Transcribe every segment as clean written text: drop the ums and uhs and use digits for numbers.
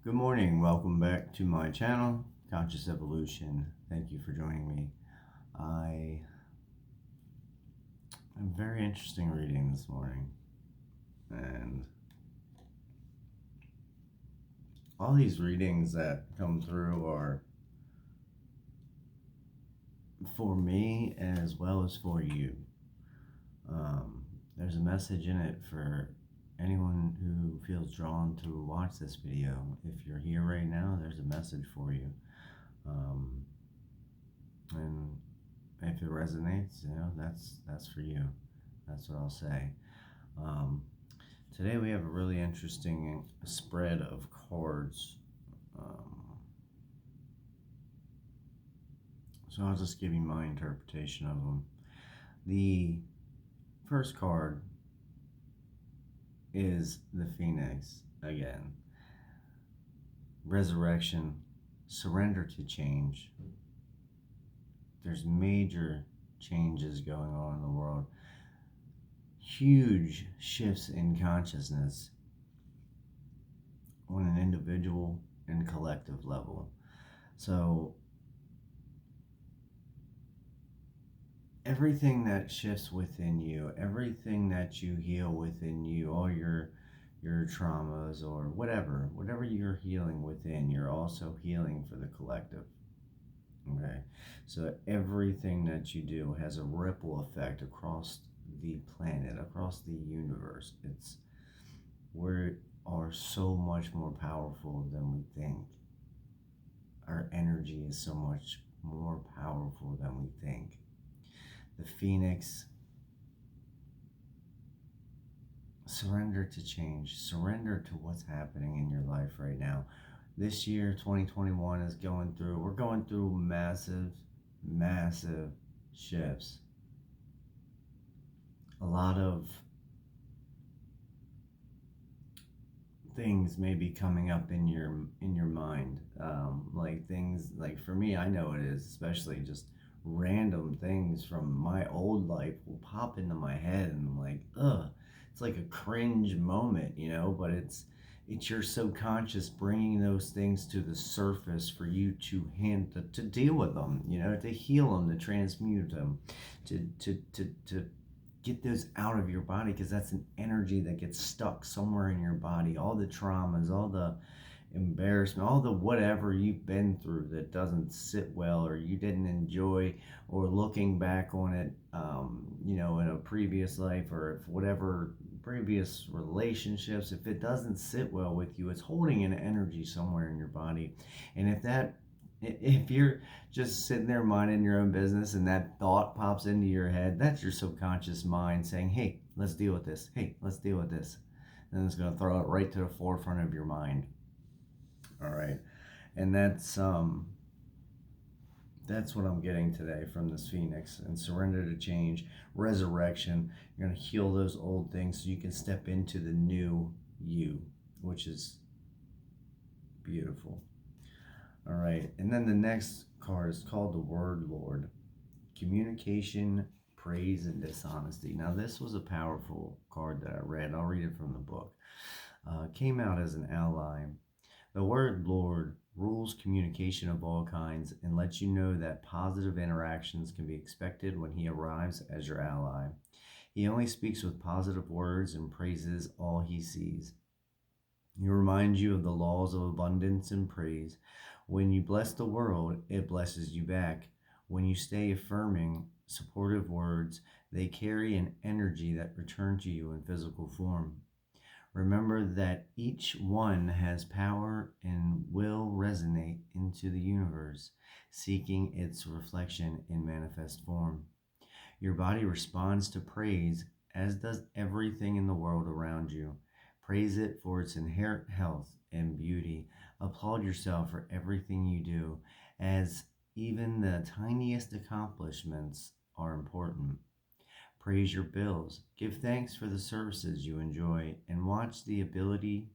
Good morning. Welcome back to my channel, Conscious Evolution. Thank you for joining me. I am very interesting reading this morning, and all these readings that come through are for me as well as for you. There's a message in it for anyone who feels drawn to watch this video. If you're here right now, there's a message for you. And if it resonates, that's for you. That's what I'll say. Um, Today we have a really interesting spread of cards. So I'll just give you my interpretation of them. The first card is the Phoenix again. Resurrection, surrender to change. There's major changes going on in the world. Huge shifts in consciousness on an individual and collective level. So everything that shifts within you, everything that you heal within you, all your traumas or whatever you're healing within, you're also healing for the collective. Okay, so everything that you do has a ripple effect across the planet, across the universe. We are so much more powerful than we think. Our energy is so much more powerful than we think. The Phoenix, surrender to change, surrender to what's happening in your life right now. This year, 2021, we're going through massive shifts. A lot of things may be coming up in your mind, like things like, for me, I know it is, especially just random things from my old life will pop into my head, and I'm like, ugh, it's like a cringe moment, but it's your subconscious bringing those things to the surface for you to deal with them, to heal them, to transmute them, to get those out of your body, because that's an energy that gets stuck somewhere in your body. All the traumas, all the embarrassment, all the whatever you've been through that doesn't sit well or you didn't enjoy, or looking back on it, in a previous life, or if whatever previous relationships, if it doesn't sit well with you, it's holding an energy somewhere in your body. And if you're just sitting there minding your own business and that thought pops into your head, that's your subconscious mind saying, hey, let's deal with this. Hey, let's deal with this. And it's going to throw it right to the forefront of your mind. All right. And that's what I'm getting today from this Phoenix. And surrender to change, resurrection. You're going to heal those old things so you can step into the new you, which is beautiful. All right, and then the next card is called the Word Lord. Communication, praise, and dishonesty. Now, this was a powerful card that I read. I'll read it from the book. Came out as an ally. The Word Lord rules communication of all kinds and lets you know that positive interactions can be expected when he arrives as your ally. He only speaks with positive words and praises all he sees. He reminds you of the laws of abundance and praise. When you bless the world, it blesses you back. When you stay affirming, supportive words, they carry an energy that returns to you in physical form. Remember that each one has power and will resonate into the universe, seeking its reflection in manifest form. Your body responds to praise, as does everything in the world around you. Praise it for its inherent health and beauty. Applaud yourself for everything you do, as even the tiniest accomplishments are important. Praise your bills. Give thanks for the services you enjoy, and watch the ability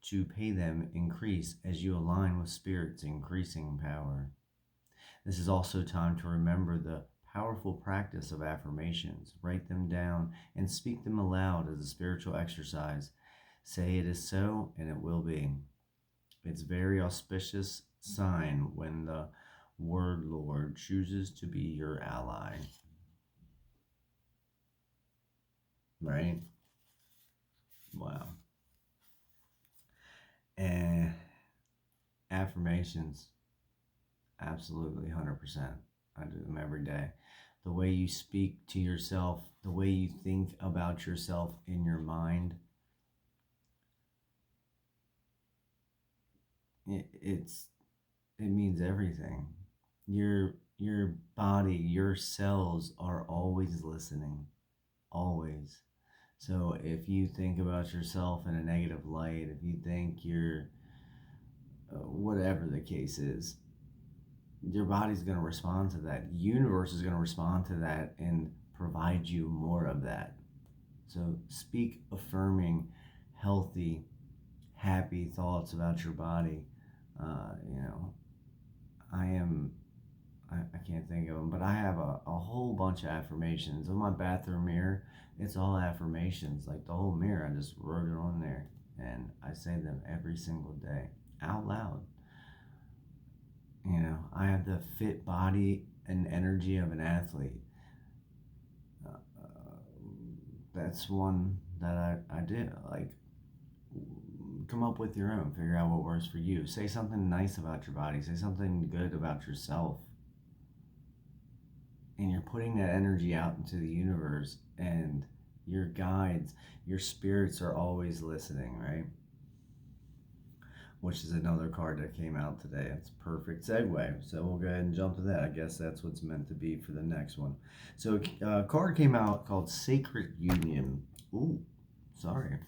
to pay them increase as you align with Spirit's increasing power. This is also time to remember the powerful practice of affirmations. Write them down and speak them aloud as a spiritual exercise. Say it is so, and it will be. It's very auspicious sign when the word Lord chooses to be your ally, right? Wow. And affirmations, absolutely 100%. I do them every day. The way you speak to yourself, the way you think about yourself in your mind, it's it means everything. Your body, your cells are always listening, always. So if you think about yourself in a negative light, if you think you're whatever the case is, your body's going to respond to that. The universe is going to respond to that and provide you more of that. So speak affirming, healthy, happy thoughts about your body. You know, I am I can't think of them, but I have a whole bunch of affirmations on my bathroom mirror. It's all affirmations, like the whole mirror. I just wrote it on there, and I say them every single day out loud. You know, I have the fit body and energy of an athlete. That's one that I did. Like, come up with your own, figure out what works for you. Say something nice about your body, say something good about yourself. And you're putting that energy out into the universe, and your guides, your spirits are always listening, right? Which is another card that came out today. It's a perfect segue. So we'll go ahead and jump to that. I guess that's what's meant to be for the next one. So a card came out called Sacred Union. Ooh, sorry.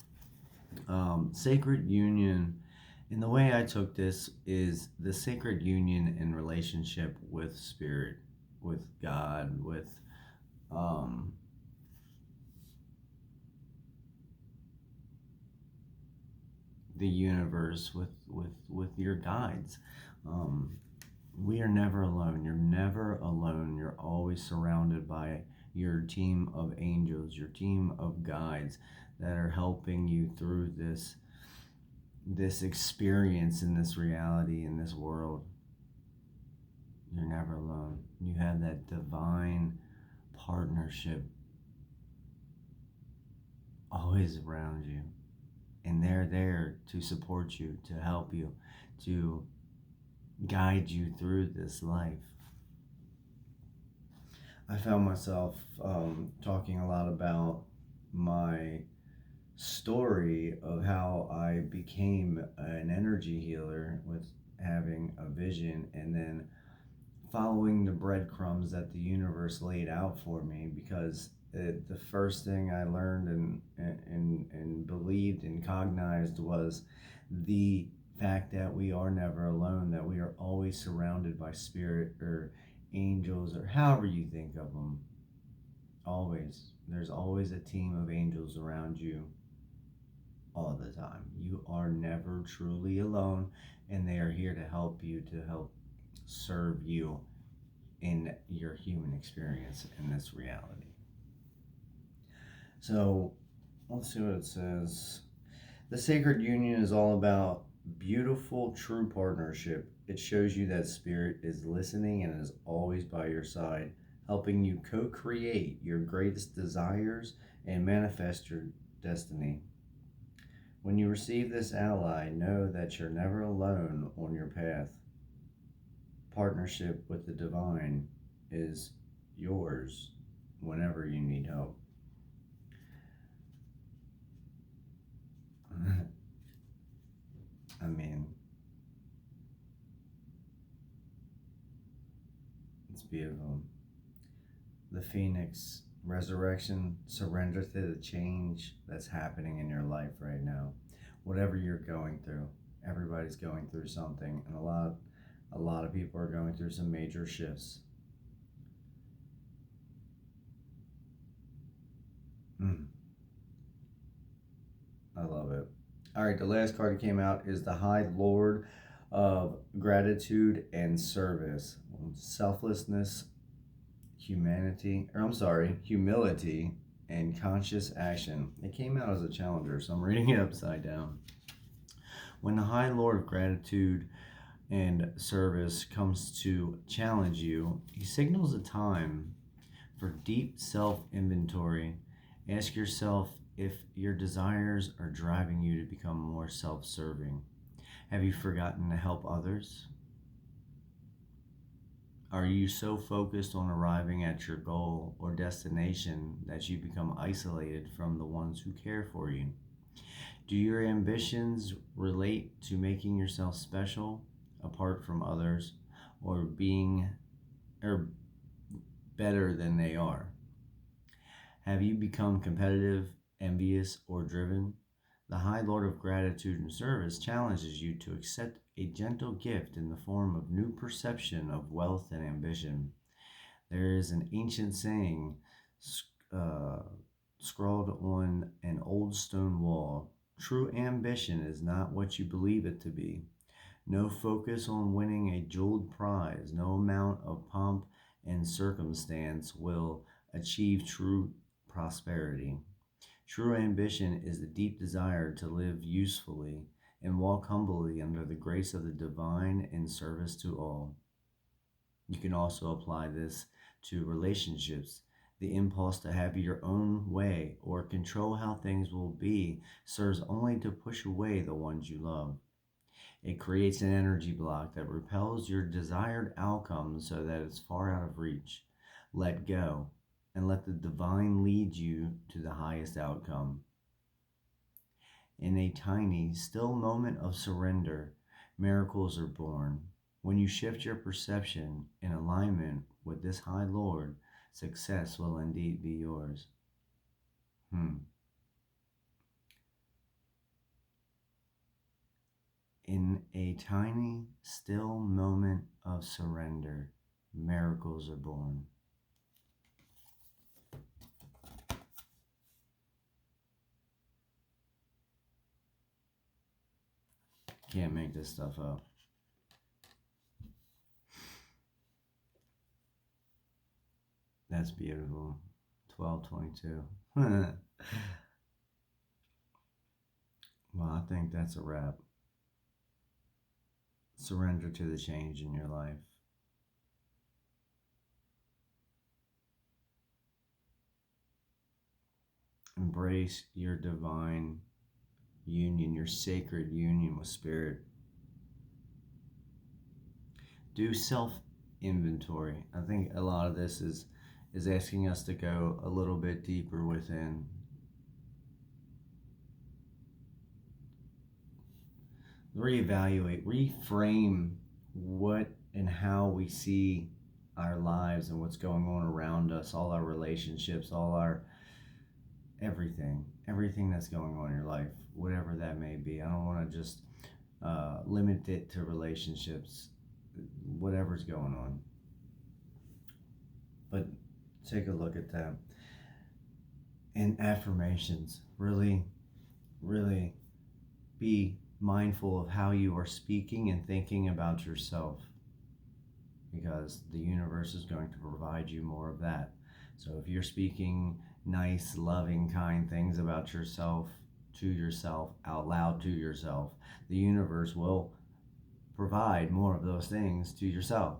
Sacred Union. And the way I took this is the sacred union in relationship with spirit, with God, with um, the universe, with your guides. Um, we are never alone. You're never alone. You're always surrounded by your team of angels, your team of guides that are helping you through this experience in this reality in this world. You're never alone. You have that divine partnership always around you, and they're there to support you, to help you, to guide you through this life. I found myself talking a lot about my story of how I became an energy healer with having a vision, and then following the breadcrumbs that the universe laid out for me, because the first thing I learned and believed and cognized was the fact that we are never alone, that we are always surrounded by spirit or angels or however you think of them. Always. There's always a team of angels around you all the time. You are never truly alone, and they are here to help you, to help serve you in your human experience in this reality. So let's see what it says. The sacred union is all about beautiful, true partnership. It shows you that spirit is listening and is always by your side, helping you co create your greatest desires and manifest your destiny. When you receive this ally, know that you're never alone on your path. Partnership with the divine is yours whenever you need help. I mean, it's beautiful. The Phoenix resurrection, surrender to the change that's happening in your life right now. Whatever you're going through, everybody's going through something, and a lot of people are going through some major shifts. I love it. All right, the last card that came out is the High Lord of Gratitude and Service. Selflessness, humility, and conscious action. It came out as a challenger, so I'm reading it upside down. When the High Lord of Gratitude and Service comes to challenge you, he signals a time for deep self inventory. Ask yourself if your desires are driving you to become more self serving. Have you forgotten to help others? Are you so focused on arriving at your goal or destination that you become isolated from the ones who care for you? Do your ambitions relate to making yourself special apart from others, or being or better than they are? Have you become competitive, envious, or driven? The High Lord of Gratitude and Service challenges you to accept a gentle gift in the form of new perception of wealth and ambition. There is an ancient saying uh, scrawled on an old stone wall: true ambition is not what you believe it to be. No focus on winning a jeweled prize, no amount of pomp and circumstance will achieve true prosperity. True ambition is the deep desire to live usefully and walk humbly under the grace of the divine in service to all. You can also apply this to relationships. The impulse to have your own way or control how things will be serves only to push away the ones you love. It creates an energy block that repels your desired outcome so that it's far out of reach. Let go and let the divine lead you to the highest outcome. In a tiny, still moment of surrender, miracles are born. When you shift your perception in alignment with this High Lord, success will indeed be yours. In a tiny, still moment of surrender, miracles are born. Can't make this stuff up. That's beautiful. 12:22. Well, I think that's a wrap. Surrender to the change in your life. Embrace your divine union, your sacred union with Spirit. Do self inventory. I think a lot of this is asking us to go a little bit deeper within. Reevaluate, reframe what and how we see our lives and what's going on around us, all our relationships, all our everything that's going on in your life, whatever that may be. I don't want to just limit it to relationships, whatever's going on. But take a look at that. And affirmations, really, really be mindful of how you are speaking and thinking about yourself, because the universe is going to provide you more of that. So if you're speaking nice, loving, kind things about yourself, to yourself, out loud to yourself, the universe will provide more of those things to yourself.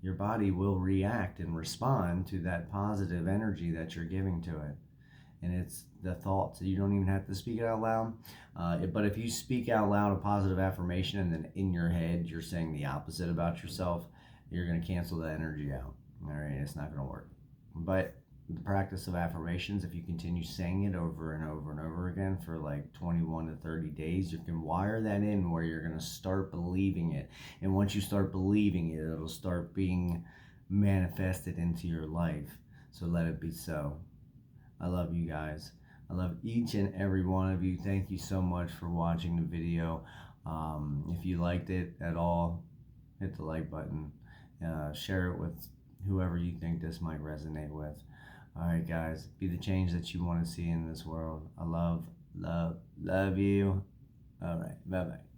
Your body will react and respond to that positive energy that you're giving to it. And it's the thoughts. You don't even have to speak it out loud. But if you speak out loud a positive affirmation and then in your head you're saying the opposite about yourself, you're going to cancel the energy out. All right, it's not going to work. But the practice of affirmations, if you continue saying it over and over and over again for like 21 to 30 days, you can wire that in where you're going to start believing it. And once you start believing it, it'll start being manifested into your life. So let it be so. I love you guys. I love each and every one of you. Thank you so much for watching the video. If you liked it at all, hit the like button. Share it with whoever you think this might resonate with. All right, guys. Be the change that you want to see in this world. I love you. All right. Bye-bye.